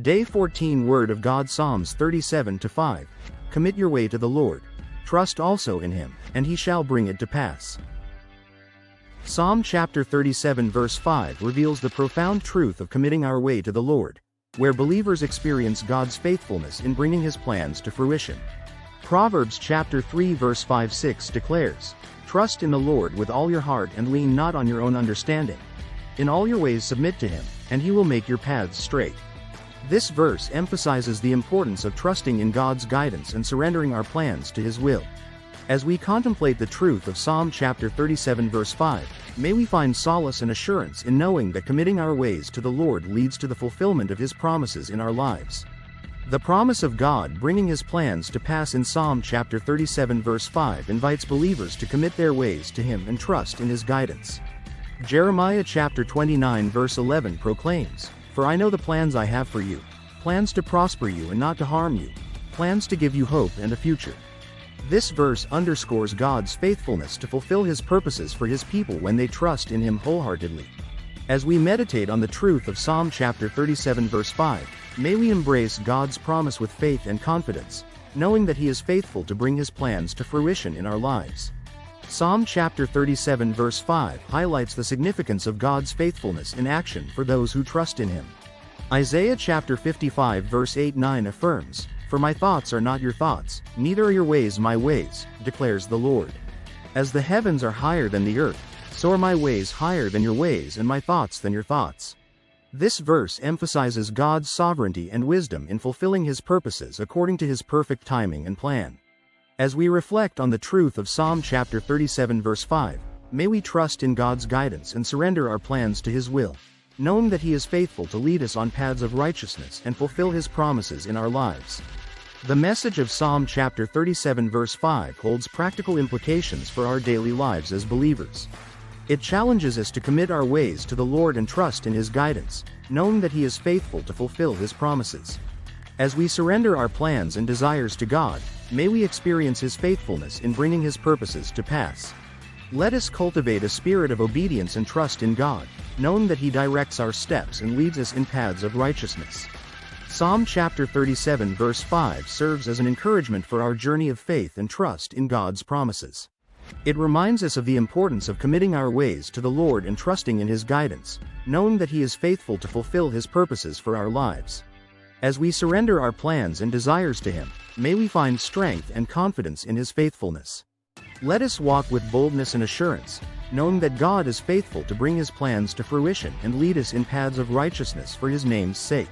Day 14 Word of God Psalms 37-5. Commit your way to the Lord. Trust also in Him, and He shall bring it to pass. Psalm chapter 37 verse 5 reveals the profound truth of committing our way to the Lord, where believers experience God's faithfulness in bringing His plans to fruition. Proverbs chapter 3 verse 5-6 declares, "Trust in the Lord with all your heart and lean not on your own understanding. In all your ways submit to Him, and He will make your paths straight." This verse emphasizes the importance of trusting in God's guidance and surrendering our plans to His will. As we contemplate the truth of Psalm chapter 37 verse 5, may we find solace and assurance in knowing that committing our ways to the Lord leads to the fulfillment of His promises in our lives. The promise of God bringing His plans to pass in Psalm chapter 37 verse 5 invites believers to commit their ways to Him and trust in His guidance. Jeremiah chapter 29 verse 11 proclaims, "For I know the plans I have for you, plans to prosper you and not to harm you, plans to give you hope and a future." This verse underscores God's faithfulness to fulfill His purposes for His people when they trust in Him wholeheartedly. As we meditate on the truth of Psalm chapter 37 verse 5, may we embrace God's promise with faith and confidence, knowing that He is faithful to bring His plans to fruition in our lives. Psalm chapter 37 verse 5 highlights the significance of God's faithfulness in action for those who trust in Him. Isaiah chapter 55 verse 8-9 affirms, "For my thoughts are not your thoughts, neither are your ways my ways, declares the Lord. As the heavens are higher than the earth, so are my ways higher than your ways and my thoughts than your thoughts." This verse emphasizes God's sovereignty and wisdom in fulfilling His purposes according to His perfect timing and plan. As we reflect on the truth of Psalm chapter 37 verse 5, may we trust in God's guidance and surrender our plans to His will, knowing that He is faithful to lead us on paths of righteousness and fulfill His promises in our lives. The message of Psalm chapter 37 verse 5 holds practical implications for our daily lives as believers. It challenges us to commit our ways to the Lord and trust in His guidance, knowing that He is faithful to fulfill His promises. As we surrender our plans and desires to God, may we experience His faithfulness in bringing His purposes to pass. Let us cultivate a spirit of obedience and trust in God, knowing that He directs our steps and leads us in paths of righteousness. Psalm chapter 37 verse 5 serves as an encouragement for our journey of faith and trust in God's promises. It reminds us of the importance of committing our ways to the Lord and trusting in His guidance, knowing that He is faithful to fulfill His purposes for our lives. As we surrender our plans and desires to Him, may we find strength and confidence in His faithfulness. Let us walk with boldness and assurance, knowing that God is faithful to bring His plans to fruition and lead us in paths of righteousness for His name's sake.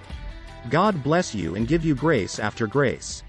God bless you and give you grace after grace.